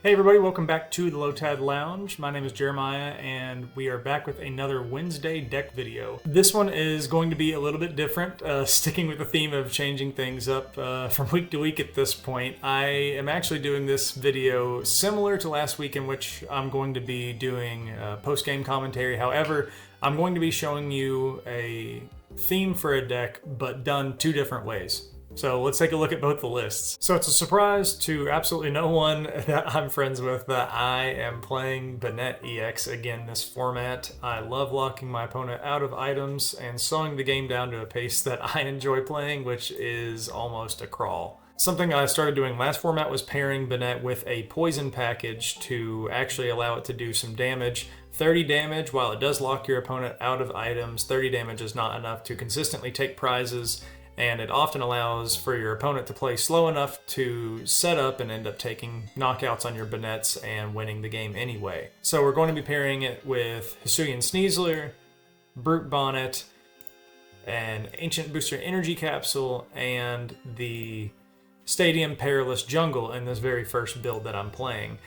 Hey everybody, welcome back to the Lotad Lounge. My name is Jeremiah and we are back with another Wednesday deck video. This one is going to be a little bit different, sticking with the theme of changing things up from week to week at this point. I am actually doing this video similar to last week, in which I'm going to be doing post-game commentary. However, I'm going to be showing you a theme for a deck, but done two different ways. So let's take a look at both the lists. So it's a surprise to absolutely no one that I'm friends with that I am playing Banette EX again this format. I love locking my opponent out of items and slowing the game down to a pace that I enjoy playing, which is almost a crawl. Something I started doing last format was pairing Banette with a poison package to actually allow it to do some damage. 30 damage, while it does lock your opponent out of items, 30 damage is not enough to consistently take prizes, and it often allows for your opponent to play slow enough to set up and end up taking knockouts on your Banettes and winning the game anyway. So we're going to be pairing it with Hisuian Sneasler, Brute Bonnet, an Ancient Booster Energy Capsule, and the Stadium Perilous Jungle in this very first build that I'm playing.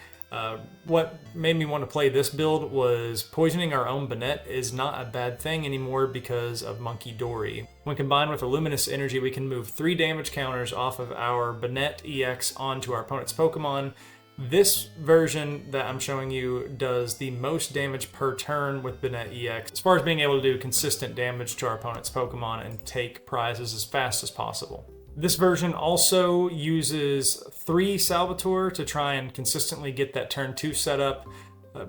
What made me want to play this build was poisoning our own Banette is not a bad thing anymore because of Munkidori. When combined with a Luminous Energy, we can move 3 damage counters off of our Banette EX onto our opponent's Pokemon. This version that I'm showing you does the most damage per turn with Banette EX, as far as being able to do consistent damage to our opponent's Pokemon and take prizes as fast as possible. This version also uses 3 Salvatore to try and consistently get that turn 2 set up.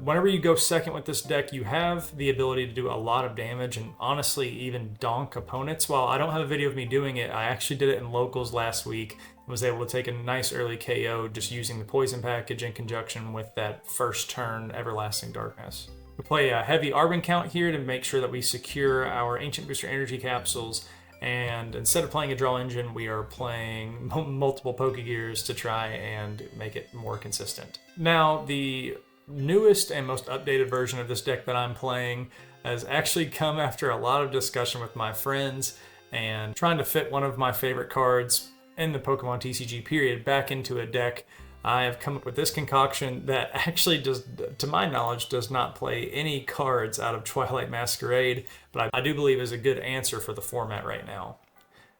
Whenever you go second with this deck, you have the ability to do a lot of damage and honestly even donk opponents. While I don't have a video of me doing it, I actually did it in locals last week and was able to take a nice early KO just using the poison package in conjunction with that first turn Everlasting Darkness. We play a heavy Arbin count here to make sure that we secure our Ancient Booster Energy Capsules. And instead of playing a draw engine, we are playing multiple Pokegears to try and make it more consistent. Now, the newest and most updated version of this deck that I'm playing has actually come after a lot of discussion with my friends and trying to fit one of my favorite cards in the Pokemon TCG period back into a deck. I have come up with this concoction that actually does, to my knowledge, does not play any cards out of Twilight Masquerade, but I do believe is a good answer for the format right now.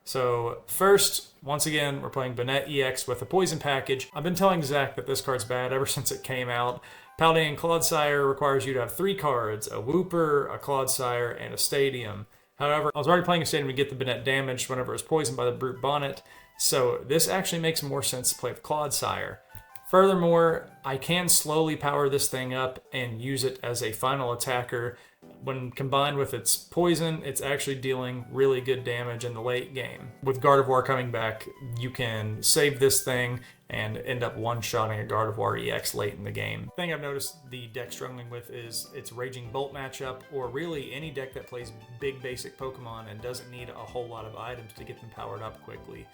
So first, once again, we're playing Banette EX with a poison package. I've been telling Zach that this card's bad ever since it came out. Paladin Clodsire requires you to have 3 cards, a Wooper, a Clodsire, and a Stadium. However, I was already playing a Stadium to get the Banette damaged whenever it was poisoned by the Brute Bonnet, so this actually makes more sense to play with Clodsire. Furthermore, I can slowly power this thing up and use it as a final attacker. When combined with its poison, it's actually dealing really good damage in the late game. With Gardevoir coming back, you can save this thing and end up one-shotting a Gardevoir EX late in the game. The thing I've noticed the deck struggling with is its Raging Bolt matchup, or really any deck that plays big basic Pokemon and doesn't need a whole lot of items to get them powered up quickly.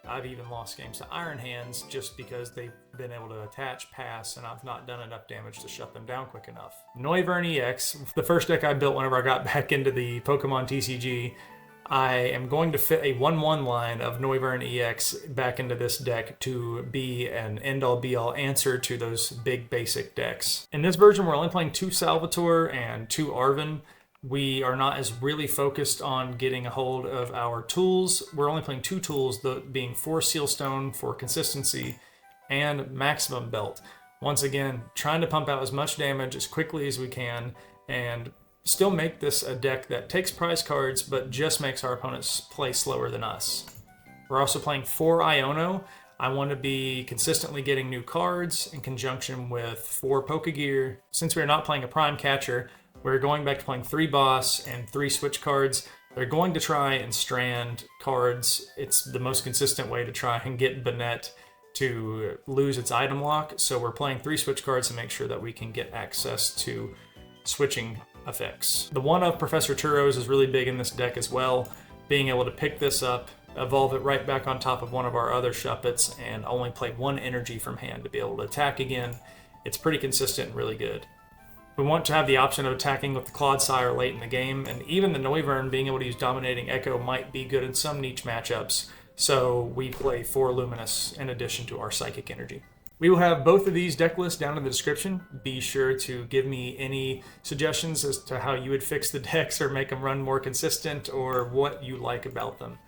I've even lost games to Iron Hands just because they've been able to attach, pass, and I've not done enough damage to shut them down quick enough. Noivern EX, the first deck I built whenever I got back into the Pokemon TCG, I am going to fit a 1-1 line of Noivern EX back into this deck to be an end-all be-all answer to those big basic decks. In this version, we're only playing 2 Salvatore and 2 Arven. We are not as really focused on getting a hold of our tools. We're only playing 2 tools, being 4 Sealstone for consistency and Maximum Belt. Once again, trying to pump out as much damage as quickly as we can and still make this a deck that takes prize cards but just makes our opponents play slower than us. We're also playing 4 Iono. I want to be consistently getting new cards in conjunction with 4 Pokegear. Since we're not playing a Prime Catcher, we're going back to playing 3 Boss and 3 Switch cards. They're going to try and strand cards. It's the most consistent way to try and get Banette to lose its item lock. So we're playing 3 Switch cards to make sure that we can get access to switching effects. The one of Professor Turos is really big in this deck as well. Being able to pick this up, evolve it right back on top of one of our other Shuppets, and only play 1 energy from hand to be able to attack again. It's pretty consistent and really good. We want to have the option of attacking with the Clodsire late in the game, and even the Noivern being able to use Dominating Echo might be good in some niche matchups, so we play 4 Luminous in addition to our Psychic Energy. We will have both of these deck lists down in the description. Be sure to give me any suggestions as to how you would fix the decks or make them run more consistent or what you like about them.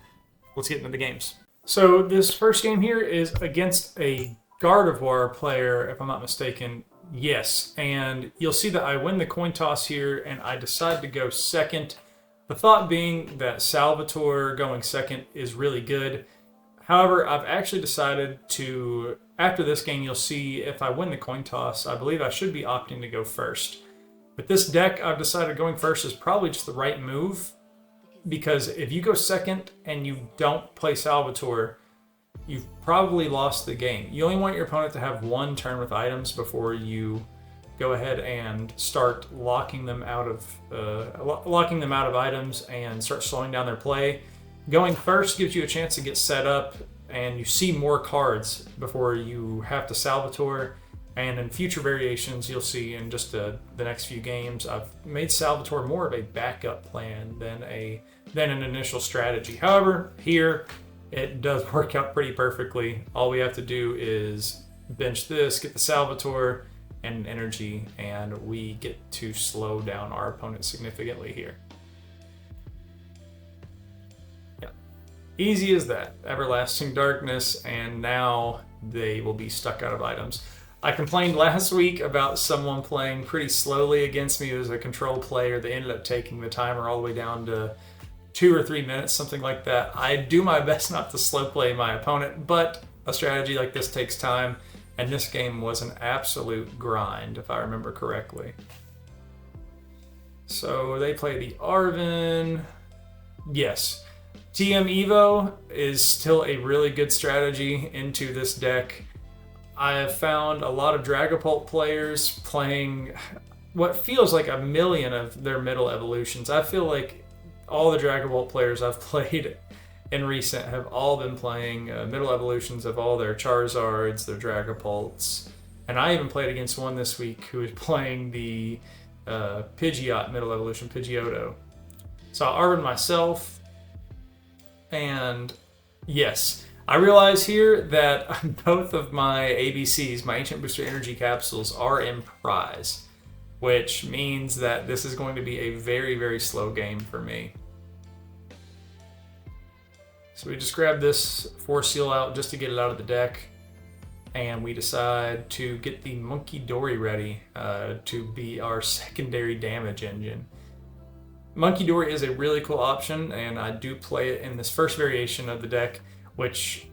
Let's get into the games. So this first game here is against a Gardevoir player, if I'm not mistaken. Yes, and you'll see that I win the coin toss here and I decide to go second. The thought being that Salvatore going second is really good. However, I've actually decided to, after this game, you'll see if I win the coin toss, I believe I should be opting to go first. With this deck, I've decided going first is probably just the right move, because if you go second and you don't play Salvatore, you've probably lost the game. You only want your opponent to have one turn with items before you go ahead and start locking them out of items and start slowing down their play. Going first gives you a chance to get set up and you see more cards before you have to Salvatore. And in future variations, you'll see in just the next few games, I've made Salvatore more of a backup plan than an initial strategy. However, here it does work out pretty perfectly. All we have to do is bench this, get the Salvatore and energy, and we get to slow down our opponent significantly here. Easy as that. Everlasting Darkness, and now they will be stuck out of items. I complained last week about someone playing pretty slowly against me. It was a control player. They ended up taking the timer all the way down to 2 or 3 minutes, something like that. I do my best not to slow play my opponent, but a strategy like this takes time, and this game was an absolute grind, if I remember correctly. So they play the Arven. Yes. TM Evo is still a really good strategy into this deck. I have found a lot of Dragapult players playing what feels like a million of their middle evolutions. I feel like all the Dragapult players I've played in recent have all been playing middle evolutions of all their Charizards, their Dragapults. And I even played against one this week who was playing the Pidgeot middle evolution, Pidgeotto. So I Arven myself. And yes, I realize here that both of my ABCs, my Ancient Booster Energy Capsules, are in prize, which means that this is going to be a very, very slow game for me. So we just grab this Force Seal out just to get it out of the deck, and we decide to get the Munkidori ready to be our secondary damage engine. Munkidori is a really cool option, and I do play it in this first variation of the deck, which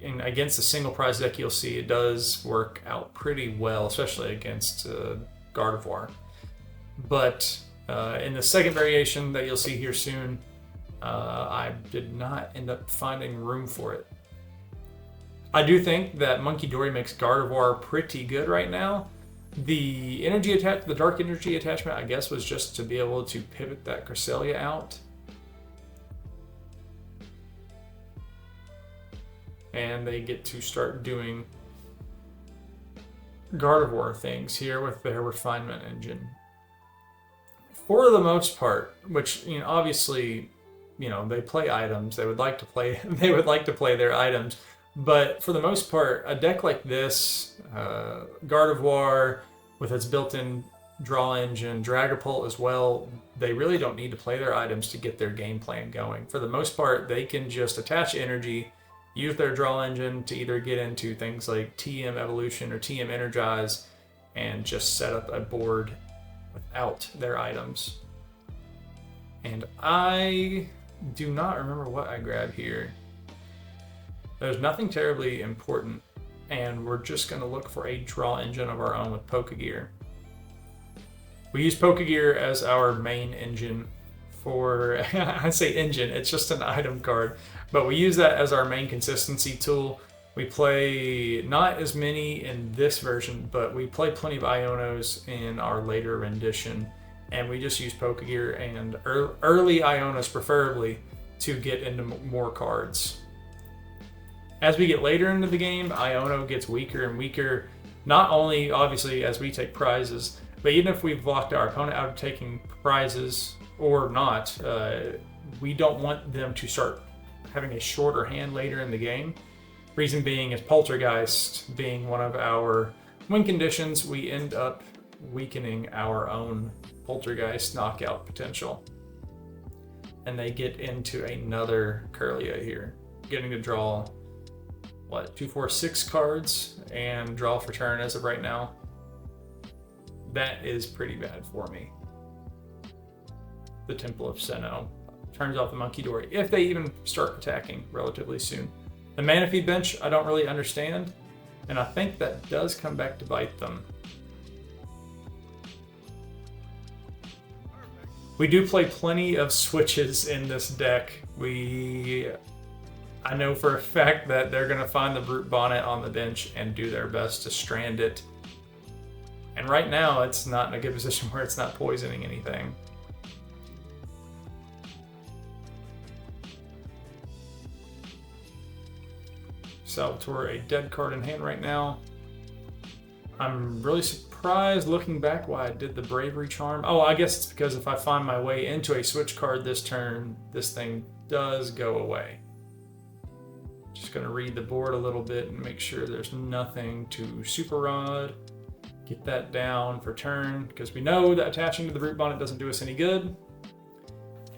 against a single prize deck, you'll see it does work out pretty well, especially against Gardevoir. But in the second variation that you'll see here soon, I did not end up finding room for it. I do think that Munkidori makes Gardevoir pretty good right now. The dark energy attachment, I guess, was just to be able to pivot that Cresselia out. And they get to start doing Gardevoir things here with their refinement engine. For the most part, which, obviously, they play items. They would like to play their items. But for the most part, a deck like this, Gardevoir with its built-in draw engine, Dragapult as well, they really don't need to play their items to get their game plan going. For the most part, they can just attach energy, use their draw engine to either get into things like TM Evolution or TM Energize, and just set up a board without their items. And I do not remember what I grabbed here. There's nothing terribly important, and we're just going to look for a draw engine of our own with Pokégear. We use Pokégear as our main engine for, I say engine, it's just an item card, but we use that as our main consistency tool. We play not as many in this version, but we play plenty of Ionos in our later rendition, and we just use Pokégear and early Ionos preferably to get into more cards. As we get later into the game, Iono gets weaker and weaker, not only obviously as we take prizes, but even if we've locked our opponent out of taking prizes or not, we don't want them to start having a shorter hand later in the game. Reason being is Poltergeist being one of our win conditions, we end up weakening our own Poltergeist knockout potential. And they get into another Kirlia here, getting to draw, what, 2, 4, 6 cards and draw for turn as of right now. That is pretty bad for me. The Temple of Sinnoh turns off the Munkidori, if they even start attacking relatively soon. The Manaphy bench, I don't really understand, and I think that does come back to bite them. We do play plenty of switches in this deck. I know for a fact that they're going to find the Brute Bonnet on the bench and do their best to strand it. And right now, it's not in a good position where it's not poisoning anything. Salvatore, a dead card in hand right now. I'm really surprised looking back why I did the Bravery Charm. Oh, I guess it's because if I find my way into a switch card this turn, this thing does go away. Just going to read the board a little bit and make sure there's nothing to Super Rod. Get that down for turn, because we know that attaching to the Brute Bonnet doesn't do us any good.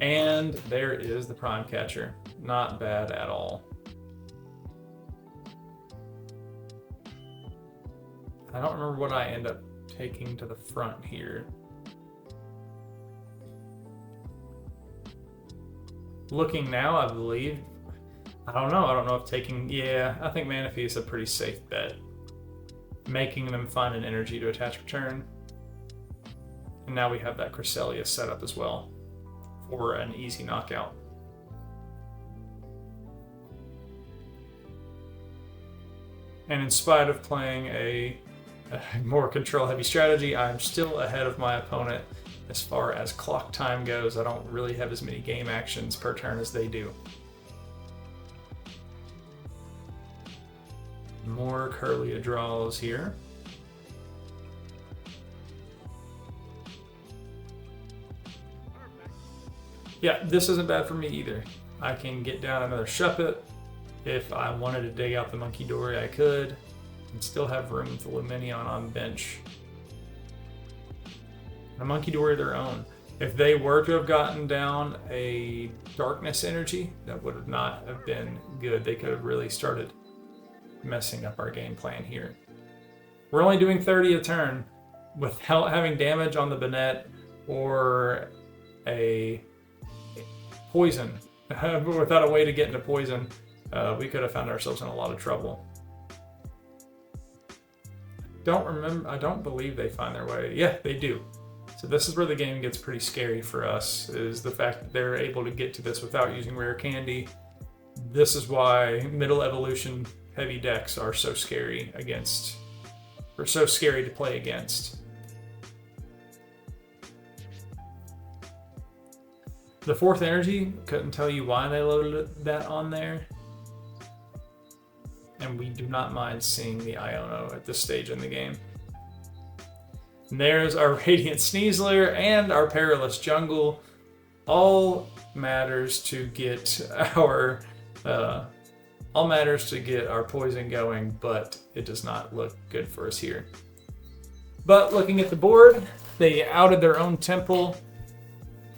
And there is the Prime Catcher. Not bad at all. I don't remember what I end up taking to the front here. Looking now, I believe, I don't know if taking, yeah, I think Manaphy is a pretty safe bet. Making them find an energy to attach return. And now we have that Cresselia set up as well for an easy knockout. And in spite of playing a more control-heavy strategy, I'm still ahead of my opponent as far as clock time goes. I don't really have as many game actions per turn as they do. More Kirlia draws here. Yeah, this isn't bad for me either. I can get down another Shuppet. If I wanted to dig out the Munkidori, I could. And still have room for Lumineon on bench. A Munkidori of their own. If they were to have gotten down a Darkness energy, that would not have been good. They could have really started messing up our game plan here. We're only doing 30 a turn without having damage on the Banette or a poison. Without a way to get into poison, we could have found ourselves in a lot of trouble. I don't believe they find their way. Yeah, they do. So this is where the game gets pretty scary for us, is the fact that they're able to get to this without using rare candy. This is why middle evolution heavy decks are so scary so scary to play against. The fourth energy, couldn't tell you why they loaded that on there. And we do not mind seeing the Iono at this stage in the game. And there's our Radiant Sneasler and our Perilous Jungle. All matters to get our poison going, but it does not look good for us here. But looking at the board, they outed their own temple,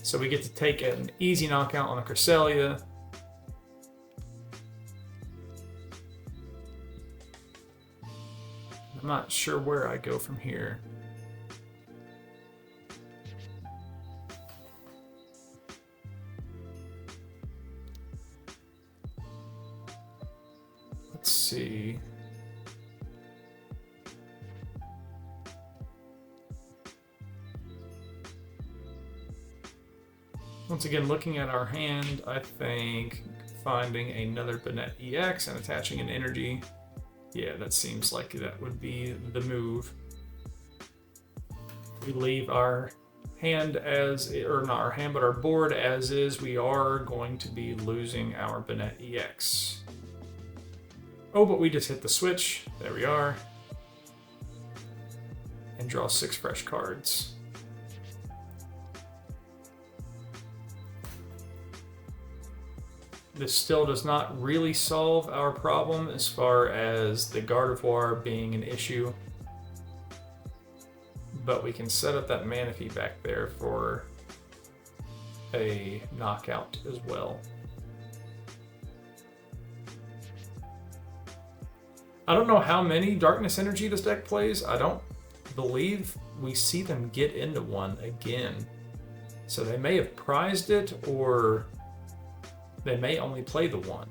so we get to take an easy knockout on the Cresselia. I'm not sure where I go from here. Let's see. Once again, looking at our hand, I think finding another Banette EX and attaching an energy. Yeah, that seems like that would be the move. We leave our hand or not our hand, but our board as is. We are going to be losing our Banette EX. Oh, but we just hit the switch. There we are. And draw 6 fresh cards. This still does not really solve our problem as far as the Gardevoir being an issue. But we can set up that Manaphy back there for a knockout as well. I don't know how many Darkness Energy this deck plays. I don't believe we see them get into one again. So they may have prized it, or they may only play the one.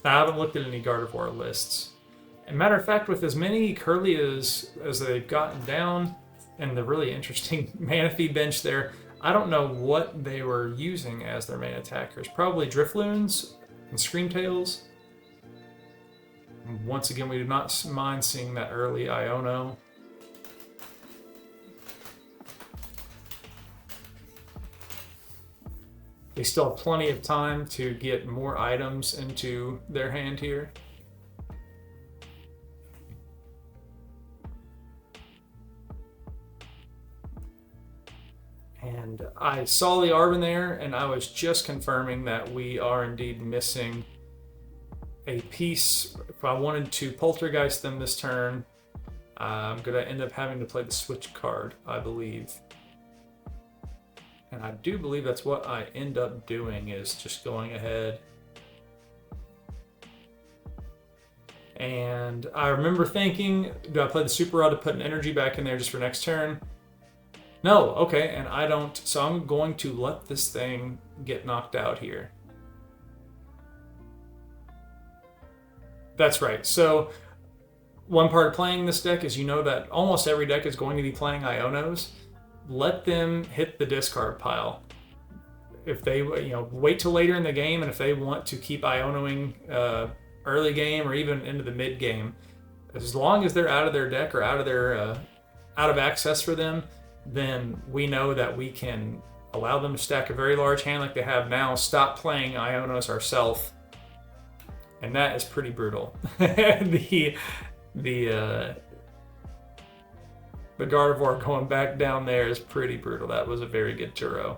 I haven't looked at any Gardevoir lists. And matter of fact, with as many Curly as they've gotten down, and the really interesting Manaphy bench there, I don't know what they were using as their main attackers. Probably Drifloons and Screamtails. Once again, we do not mind seeing that early Iono. They still have plenty of time to get more items into their hand here. And I saw the Arbin there, and I was just confirming that we are indeed missing a piece. If I wanted to Poltergeist them this turn, I'm going to end up having to play the Switch card, I believe. And I do believe that's what I end up doing, is just going ahead. And I remember thinking, do I play the Super Rod to put an energy back in there just for next turn? No, okay, and I don't, so I'm going to let this thing get knocked out here. That's right. So one part of playing this deck is you know that almost every deck is going to be playing Ionos. Let them hit the discard pile. If they, wait till later in the game, and if they want to keep Ionoing early game or even into the mid game, as long as they're out of their deck or out of access for them, then we know that we can allow them to stack a very large hand like they have now, stop playing Ionos ourselves. And that is pretty brutal. The Gardevoir going back down there is pretty brutal. That was a very good Turo.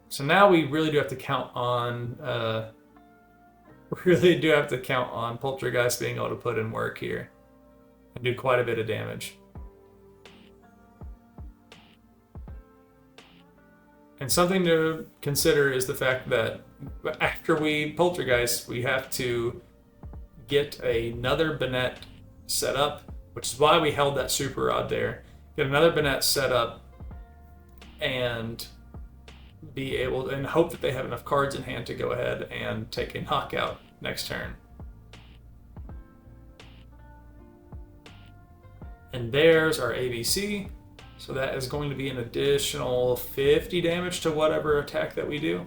So now we really do have to count on Poltergeist being able to put in work here and do quite a bit of damage. And something to consider is the fact that after we Poltergeist, we have to get another Banette set up, which is why we held that Super Rod there. Get another Banette set up and be able to, and hope that they have enough cards in hand to go ahead and take a knockout next turn. And there's our ABC. So that is going to be an additional 50 damage to whatever attack that we do.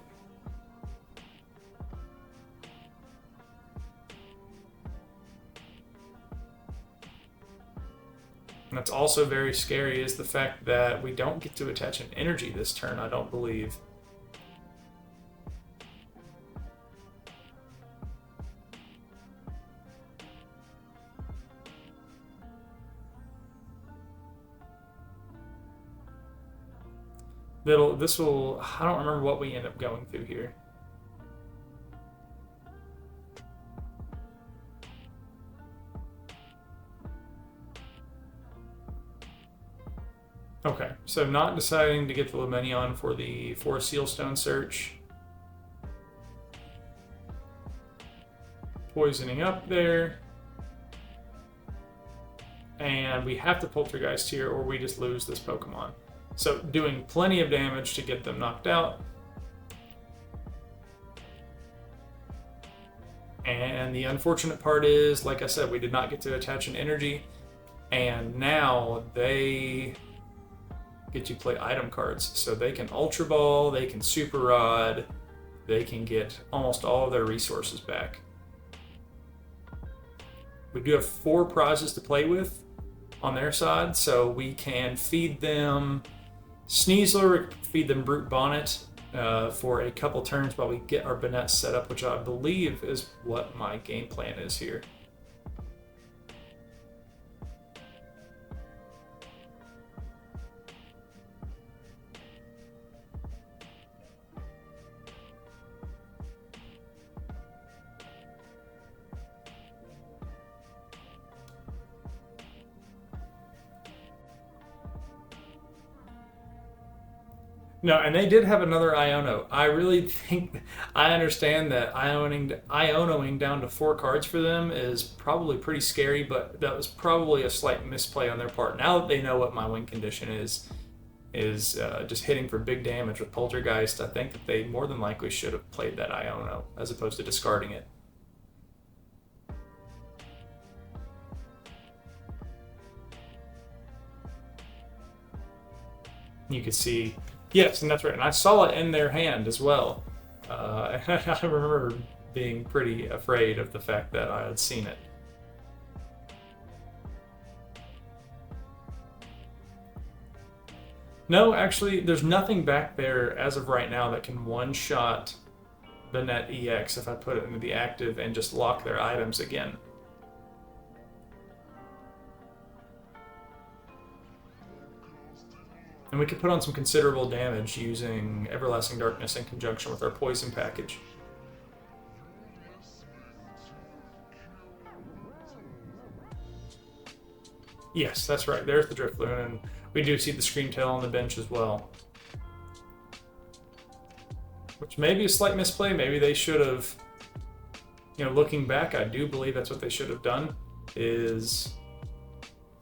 And that's also very scary, is the fact that we don't get to attach an energy this turn, I don't believe. I don't remember what we end up going through here. Okay, so not deciding to get the Lumineon for the Forest Sealstone search. Poisoning up there. And we have to Poltergeist here or we just lose this Pokemon. So doing plenty of damage to get them knocked out. And the unfortunate part is, like I said, we did not get to attach an energy. And now they get to play item cards. So they can Ultra Ball, they can Super Rod, they can get almost all of their resources back. We do have 4 prizes to play with on their side, so we can feed them Sneasler, feed them Brute Bonnet for a couple turns while we get our Banette set up, which I believe is what my game plan is here. No, and they did have another Iono. I really think I understand that Ionoing down to 4 cards for them is probably pretty scary, but that was probably a slight misplay on their part. Now that they know what my win condition is just hitting for big damage with Poltergeist, I think that they more than likely should have played that Iono as opposed to discarding it. You could see, yes, and that's right. And I saw it in their hand as well. And I remember being pretty afraid of the fact that I had seen it. No, actually, there's nothing back there as of right now that can one-shot Banette EX if I put it into the active and just lock their items again. And we could put on some considerable damage using Everlasting Darkness in conjunction with our poison package. Yes, that's right. There's the Drifloon, and we do see the Screamtail on the bench as well. Which may be a slight misplay. Maybe they should have, looking back, I do believe that's what they should have done, is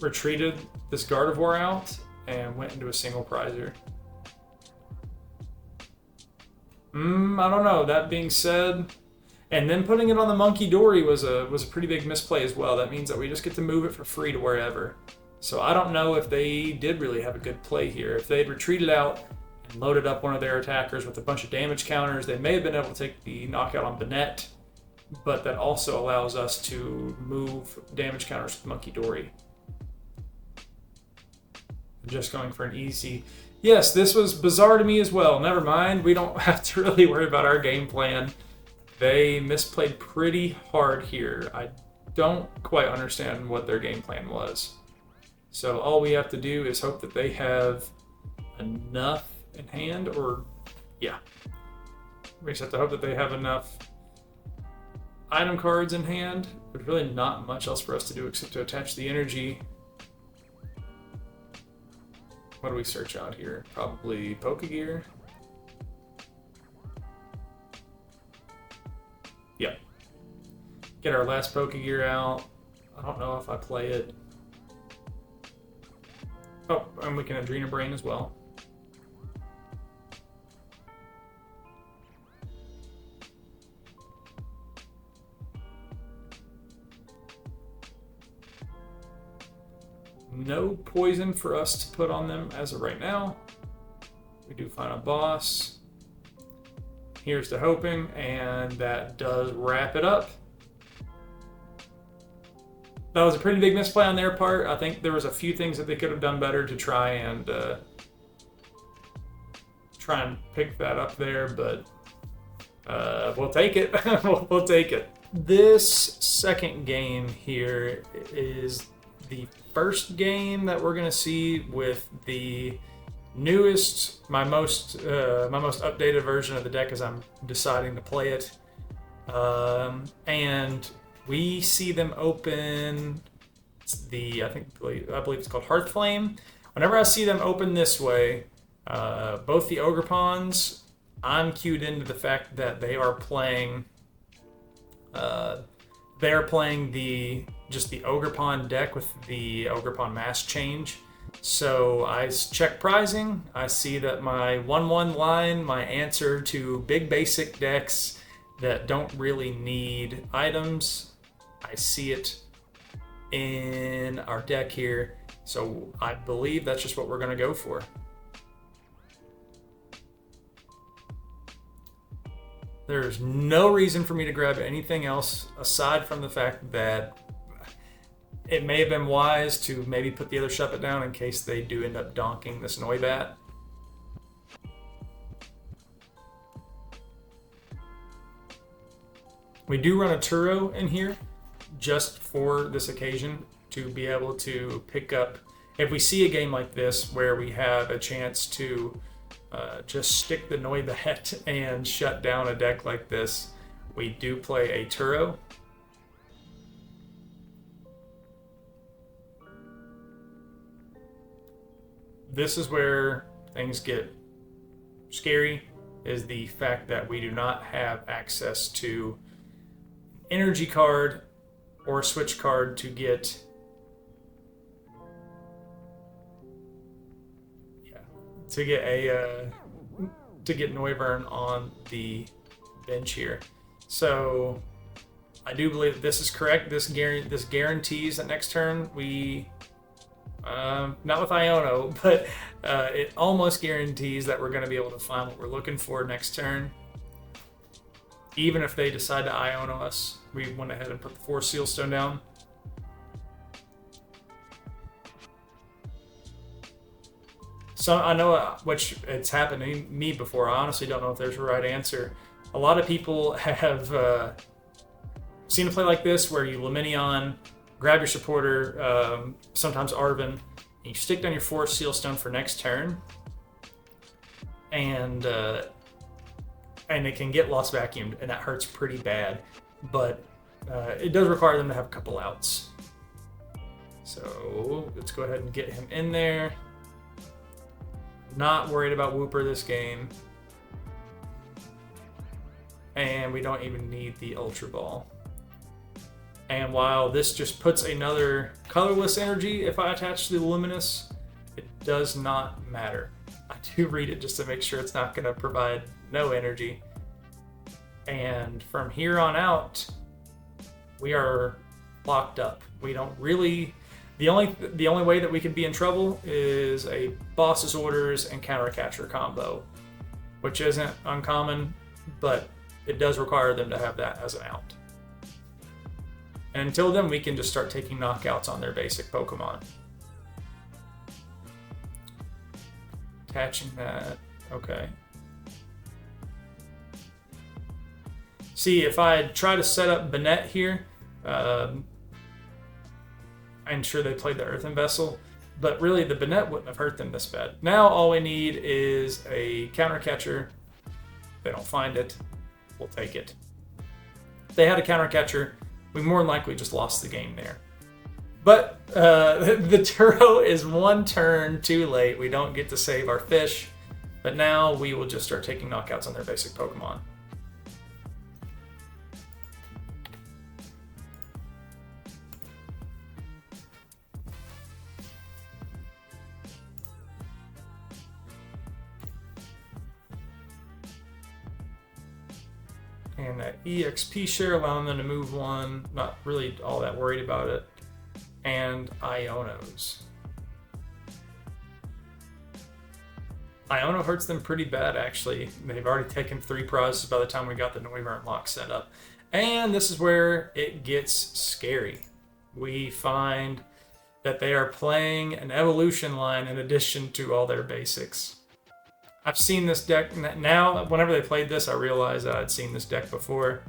retreated this Gardevoir out and went into a single prizer. I don't know. That being said, and then putting it on the Munkidori was a pretty big misplay as well. That means that we just get to move it for free to wherever. So I don't know if they did really have a good play here. If they had retreated out and loaded up one of their attackers with a bunch of damage counters, they may have been able to take the knockout on Banette, but that also allows us to move damage counters with Munkidori. Just going for an easy... Yes, this was bizarre to me as well. Never mind, we don't have to really worry about our game plan. They misplayed pretty hard here. I don't quite understand what their game plan was. So all we have to do is hope that they have enough in hand, or yeah. We just have to hope that they have enough item cards in hand. There's really not much else for us to do except to attach the energy. What do we search out here? Probably Pokegear. Yep. Get our last Pokegear out. I don't know if I play it. Oh, and we can Adrena Brain as well. No poison for us to put on them as of right now. We do find a boss. Here's the hoping, and that does wrap it up. That was a pretty big misplay on their part. I think there was a few things that they could have done better to try and pick that up there, but we'll take it. We'll take it. This second game here is the first game that we're gonna see with the newest, my most updated version of the deck as I'm deciding to play it, and we see them open the I believe it's called Hearthflame. Whenever I see them open this way, both the Ogerpons, I'm cued into the fact that they are playing the Ogerpon deck with the Ogerpon Mask Change. So I check prizing. I see that my 1/1 line, my answer to big basic decks that don't really need items, I see it in our deck here. So I believe that's just what we're going to go for. There's no reason for me to grab anything else aside from the fact that it may have been wise to maybe put the other Shuppet down in case they do end up donking this Noibat. We do run a Turo in here just for this occasion to be able to pick up, if we see a game like this where we have a chance to just stick the Noibat and shut down a deck like this, we do play a Turo. This is where things get scary is the fact that we do not have access to energy card or switch card to get to get Noivern on the bench here. So I do believe that this is correct. This guarantees that next turn we, not with Iono, but it almost guarantees that we're going to be able to find what we're looking for next turn. Even if they decide to Iono us, we went ahead and put the Force Seal Stone down. So I know which it's happened to me before. I honestly don't know if there's a right answer. A lot of people have seen a play like this where you Lumineon, grab your supporter, sometimes Arven, and you stick down your Force Seal Stone for next turn, and it can get lost vacuumed, and that hurts pretty bad. But it does require them to have a couple outs. So let's go ahead and get him in there. Not worried about Wooper this game. And we don't even need the Ultra Ball. And while this just puts another colorless energy if I attach to the Luminous, it does not matter. I do read it just to make sure it's not going to provide no energy. And from here on out, we are locked up. We don't really... The only way that we could be in trouble is a Boss's Orders and Countercatcher combo, which isn't uncommon, but it does require them to have that as an out. And until then, we can just start taking knockouts on their basic Pokemon. Attaching that, okay. See, if I try to set up Banette here, I'm sure they played the Earthen Vessel, but really the Banette wouldn't have hurt them this bad. Now all we need is a counter catcher. If they don't find it, we'll take it. If they had a counter catcher, we more than likely just lost the game there. But the Turo is one turn too late. We don't get to save our fish, but now we will just start taking knockouts on their basic Pokemon. And that EXP share allowing them to move one, not really all that worried about it. And Ionos. Iono hurts them pretty bad, actually. They've already taken 3 prizes by the time we got the Noivern lock set up. And this is where it gets scary. We find that they are playing an evolution line in addition to all their basics. I've seen this deck now. Whenever they played this, I realized that I'd seen this deck before,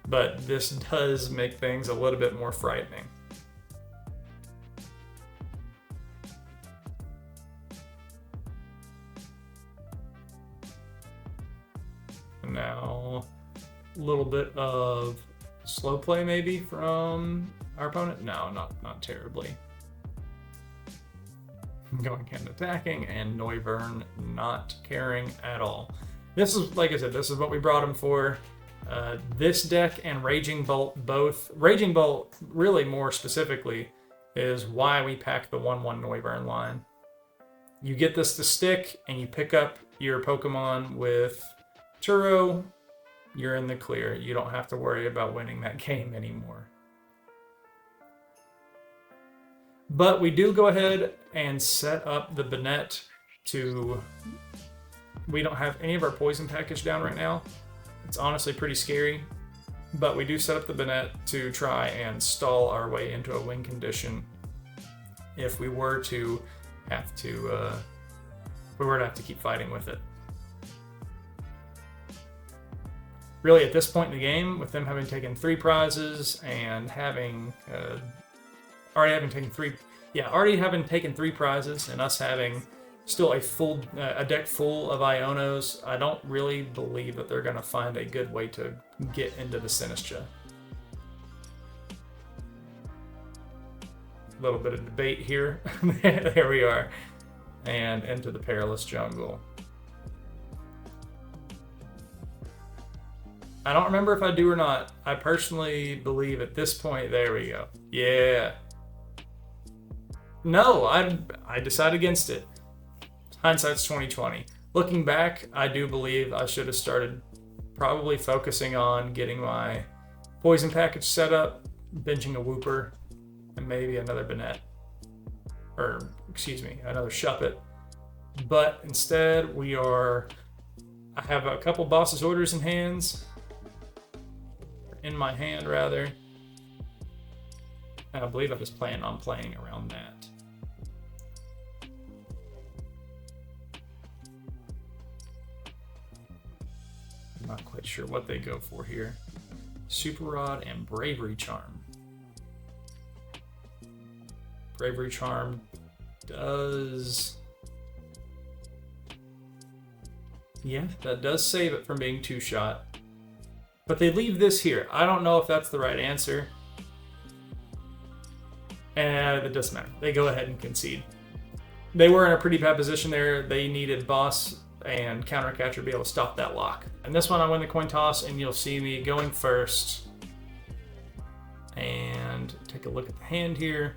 but this does make things a little bit more frightening. Now, a little bit of slow play maybe from our opponent. No, not terribly. Going and attacking, and Noivern not caring at all. This is, like I said, this is what we brought him for. This deck and Raging Bolt both. Raging Bolt, really more specifically, is why we pack the 1/1 Noivern line. You get this to stick, and you pick up your Pokemon with Turo, you're in the clear. You don't have to worry about winning that game anymore. But we do go ahead and set up the Banette to... We don't have any of our poison package down right now. It's honestly pretty scary. But we do set up the Banette to try and stall our way into a win condition if we were to have to, keep fighting with it. Really, at this point in the game, with them having taken 3 prizes and having... already having taken 3 prizes, and us having still a deck full of Ionos, I don't really believe that they're going to find a good way to get into the Sinistcha. A little bit of debate here. There we are. And into the Perilous Jungle. I don't remember if I do or not. I personally believe at this point, there we go. Yeah. No, I decided against it. Hindsight's 2020. Looking back, I do believe I should have started probably focusing on getting my poison package set up, benching a Wooper, and maybe another Banette. Or, excuse me, another Shuppet. But instead, I have a couple boss's orders in my hand rather. And I believe I was planning on playing around that. I'm not quite sure what they go for here. Super Rod and Bravery Charm. Bravery Charm does... Yeah, that does save it from being two-shot. But they leave this here. I don't know if that's the right answer. And it doesn't matter. They go ahead and concede. They were in a pretty bad position there. They needed boss and counter catcher to be able to stop that lock. And this one I win the coin toss, and you'll see me going first. And take a look at the hand here.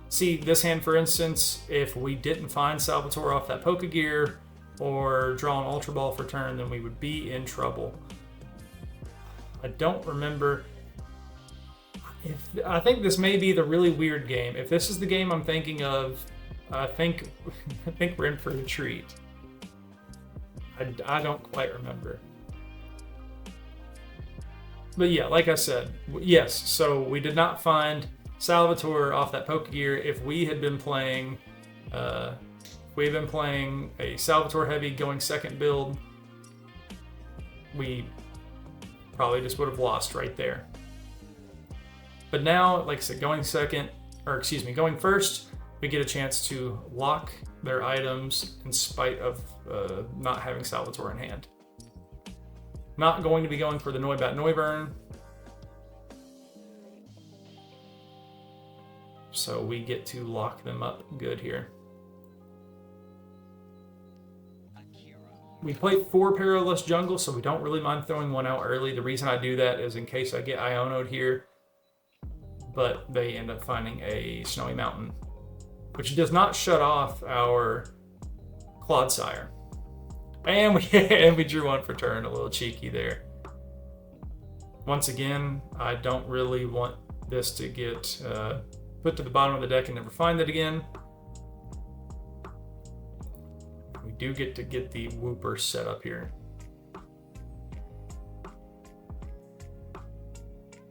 See, this hand, for instance, if we didn't find Salvatore off that Pokegear or draw an Ultra Ball for turn, then we would be in trouble. I don't remember. I think this may be the really weird game. If this is the game I'm thinking of, I think we're in for a treat. I don't quite remember. But yeah, like I said, yes, so we did not find Salvatore off that Pokegear. If we had been playing a Salvatore heavy going second build, we probably just would have lost right there. But now, like I said, going first, we get a chance to lock their items in spite of not having Salvatore in hand. Not going to be going for the Noibat Noiburn. So we get to lock them up good here. We play 4 Perilous Jungle, so we don't really mind throwing one out early. The reason I do that is in case I get Iono'd here. But they end up finding a Snowy Mountain, which does not shut off our Clodsire. And we drew one for turn, a little cheeky there. Once again, I don't really want this to get put to the bottom of the deck and never find it again. We do get to get the Wooper set up here.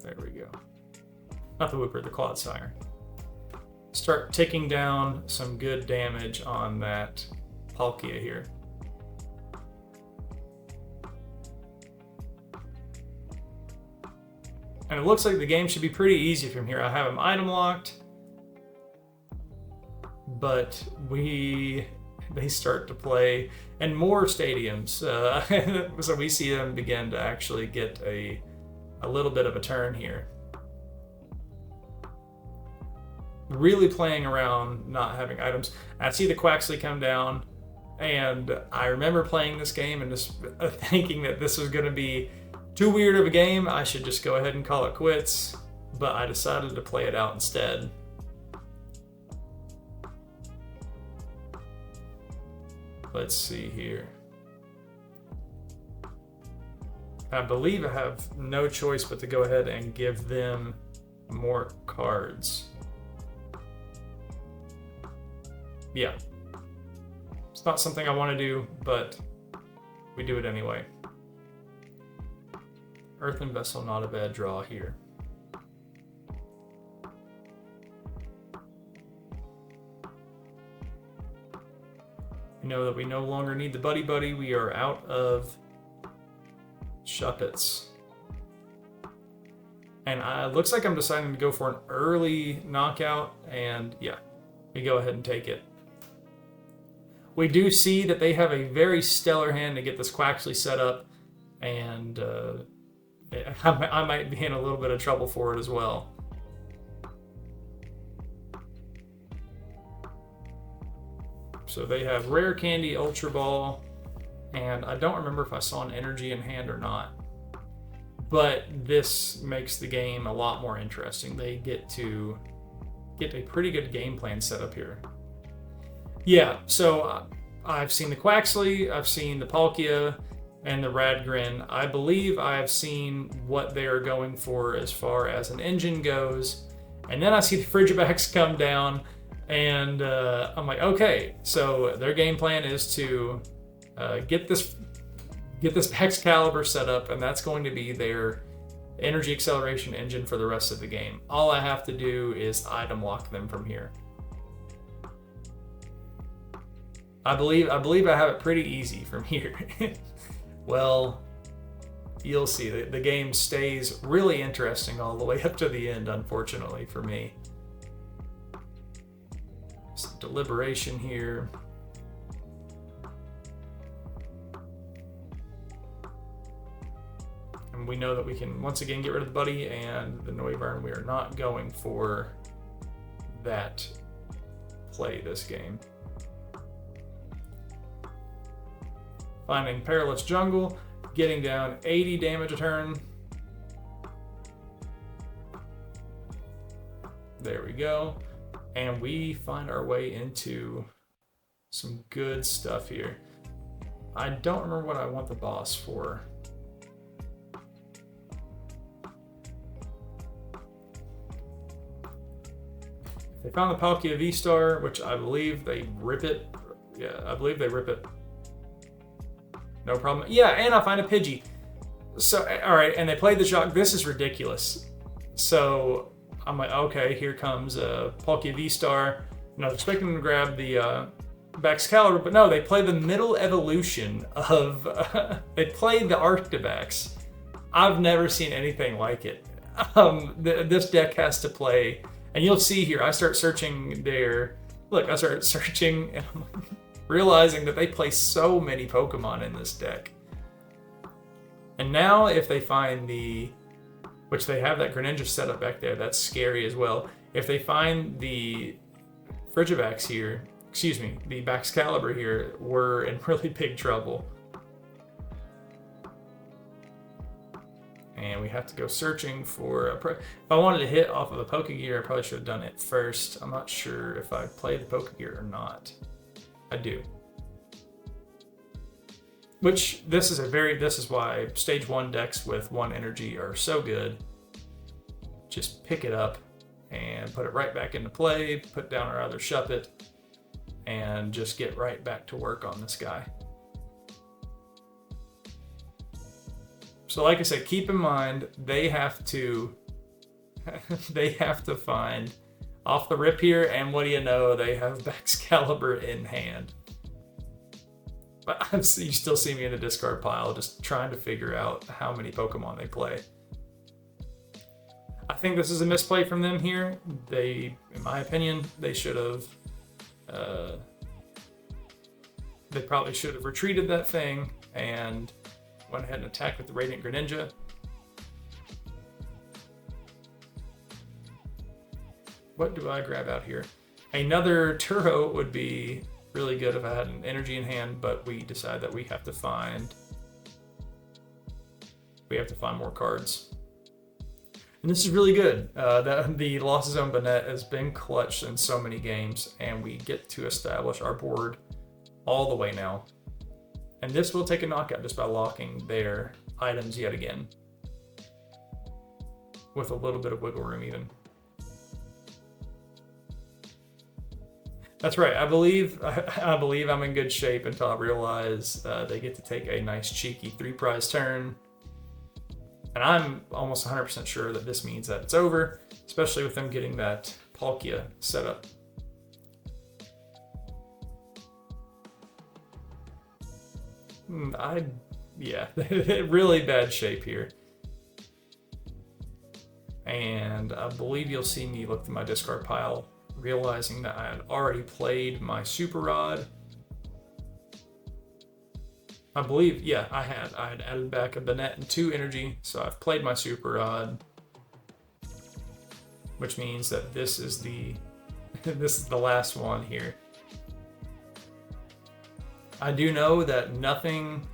There we go. Not the Wooper, the Clodsire. Start ticking down some good damage on that Palkia here. And it looks like the game should be pretty easy from here. I have him item locked, but they start to play in more stadiums. So we see them begin to actually get a little bit of a turn here. Really playing around, not having items. I see the Quaxley come down, and I remember playing this game and just thinking that this was going to be too weird of a game. I should just go ahead and call it quits, but I decided to play it out instead. Let's see here. I believe I have no choice but to go ahead and give them more cards. Yeah. It's not something I want to do, but we do it anyway. Earthen Vessel, not a bad draw here. We know that we no longer need the Buddy Buddy. We are out of Shuppets. And it looks like I'm deciding to go for an early knockout, and yeah, we go ahead and take it. We do see that they have a very stellar hand to get this Quaxley set up, and I might be in a little bit of trouble for it as well. So they have Rare Candy, Ultra Ball, and I don't remember if I saw an energy in hand or not. But this makes the game a lot more interesting. They get to get a pretty good game plan set up here. Yeah, so I've seen the Quaxley, I've seen the Palkia, and the Radgren. I believe I've seen what they are going for as far as an engine goes. And then I see the Frigibax come down, and I'm like, okay, so their game plan is to get this Excalibur set up, and that's going to be their energy acceleration engine for the rest of the game. All I have to do is item lock them from here. I believe I have it pretty easy from here. Well, you'll see. The game stays really interesting all the way up to the end, unfortunately for me. Some deliberation here. And we know that we can once again get rid of the Buddy and the Noivern. We are not going for that play this game. Finding Perilous Jungle, getting down 80 damage a turn. There we go. And we find our way into some good stuff here. I don't remember what I want the boss for. They found the Palkia V-Star, which I believe they rip it. Yeah, I believe they rip it. No problem. Yeah, and I find a Pidgey. So, all right, and they played the shock. This is ridiculous. So I'm like, okay, here comes Palkia V-Star. And I was expecting them to grab the Excalibur, but no, they play the middle evolution of, they play the Arctivax. I've never seen anything like it. This deck has to play, and you'll see here, I start searching there. Look, I start searching, and I'm realizing that they play so many Pokemon in this deck. And now if they find which they have that Greninja set up back there, that's scary as well. If they find the Frigibax here, excuse me, the Baxcalibur here, we're in really big trouble. And we have to go searching for if I wanted to hit off of a Pokegear, I probably should have done it first. I'm not sure if I played the Pokegear or not. I do. Which this is why stage 1 decks with 1 energy are so good. Just pick it up and put it right back into play, put down our other Shuppet, and just get right back to work on this guy. So like I said, keep in mind they have to find off the rip here, and what do you know, they have Excalibur in hand. But you still see me in the discard pile, just trying to figure out how many Pokemon they play. I think this is a misplay from them here. In my opinion, they should have. They probably should have retreated that thing and went ahead and attacked with the Radiant Greninja. What do I grab out here? Another Turo would be really good if I had an energy in hand, but we decide that we have to find more cards. And this is really good. The Lost Zone Banette has been clutch in so many games, and we get to establish our board all the way now. And this will take a knockout just by locking their items yet again, with a little bit of wiggle room even. That's right. I believe I'm in good shape until I realize they get to take a nice cheeky 3-prize turn. And I'm almost 100% sure that this means that it's over, especially with them getting that Palkia set up. Yeah, really bad shape here. And I believe you'll see me look through my discard pile, realizing that I had already played my Super Rod. I believe, yeah, I had added back a Banette and 2 energy, so I've played my Super Rod, which means that this is the last one here. I do know that nothing,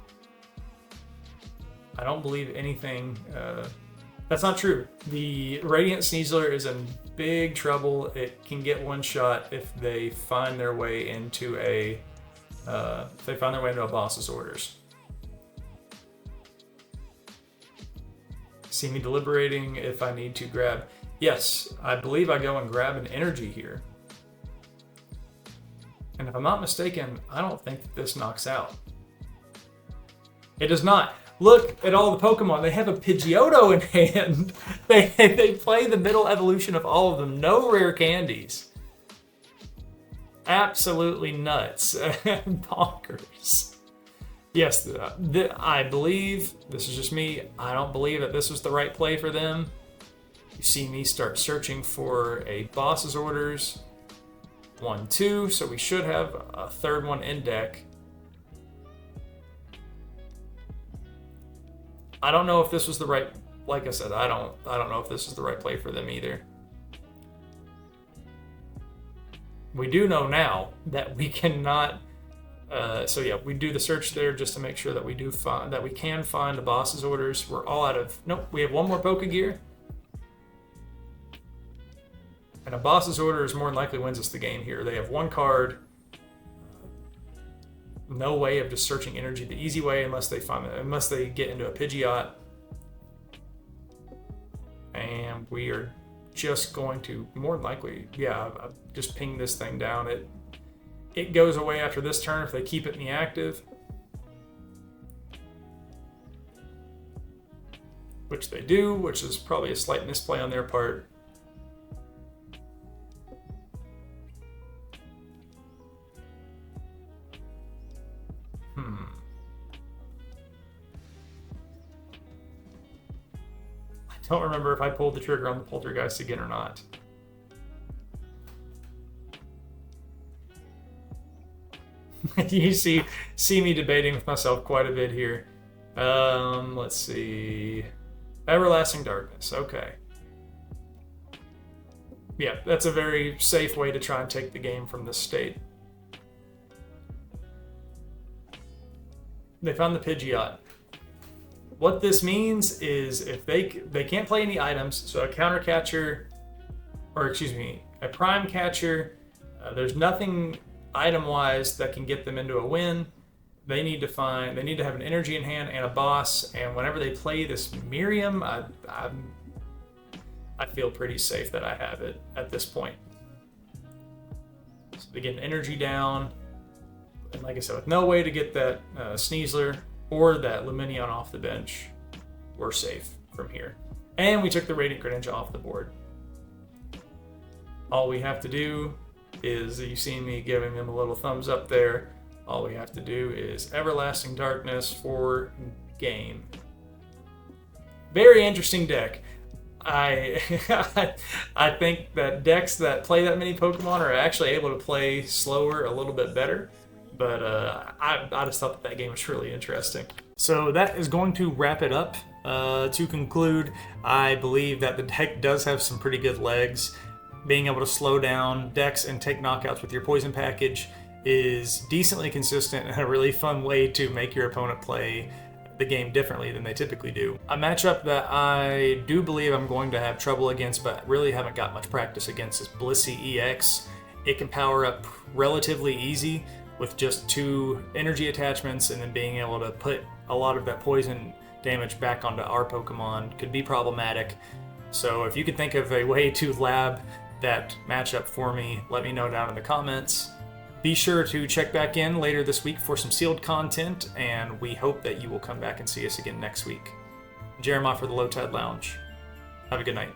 I don't believe anything, that's not true. The Radiant Sneasler is in big trouble. It can get one shot if they find their way into a boss's orders. See me deliberating if I need to grab. Yes, I believe I go and grab an energy here. And if I'm not mistaken, I don't think that this knocks out. It does not. Look at all the Pokemon. They have a Pidgeotto in hand. They play the middle evolution of all of them. No rare candies. Absolutely nuts. Bonkers. Yes, I believe, this is just me, I don't believe that this was the right play for them. You see me start searching for a boss's orders. 1, 2, so we should have a third one in deck. I don't know if this was the right, like I said, I don't know if this is the right play for them either. We do know now that we cannot, so yeah, we do the search there just to make sure that we can find the boss's orders. We're all out of, nope, we have one more Pokegear. And a boss's orders more than likely wins us the game here. They have one card. No way of just searching energy the easy way unless they get into a Pidgeot. And we are just going to more than likely, yeah, just ping this thing down. It goes away after this turn if they keep it in the active. Which they do, which is probably a slight misplay on their part. I don't remember if I pulled the trigger on the Poltergeist again or not. You see me debating with myself quite a bit here. Let's see. Everlasting Darkness, okay. Yeah, that's a very safe way to try and take the game from this state. They found the Pidgeot. What this means is if they can't play any items, so a counter catcher, or excuse me, a prime catcher, there's nothing item-wise that can get them into a win. They need to have an energy in hand and a boss, and whenever they play this Miriam, I feel pretty safe that I have it at this point. So they get an energy down, and like I said, with no way to get that Sneasler or that Lumineon off the bench, we're safe from here. And we took the Radiant Greninja off the board. All we have to do is, you see me giving them a little thumbs up there, all we have to do is Everlasting Darkness for game. Very interesting deck. I think that decks that play that many Pokemon are actually able to play slower a little bit better. But I just thought that game was really interesting. So that is going to wrap it up. To conclude, I believe that the deck does have some pretty good legs. Being able to slow down decks and take knockouts with your poison package is decently consistent and a really fun way to make your opponent play the game differently than they typically do. A matchup that I do believe I'm going to have trouble against, but really haven't got much practice against, is Blissey EX. It can power up relatively easy with just 2 energy attachments, and then being able to put a lot of that poison damage back onto our Pokemon could be problematic. So if you could think of a way to lab that matchup for me, let me know down in the comments. Be sure to check back in later this week for some sealed content, and we hope that you will come back and see us again next week. Jeremiah for the Low Tide Lounge. Have a good night.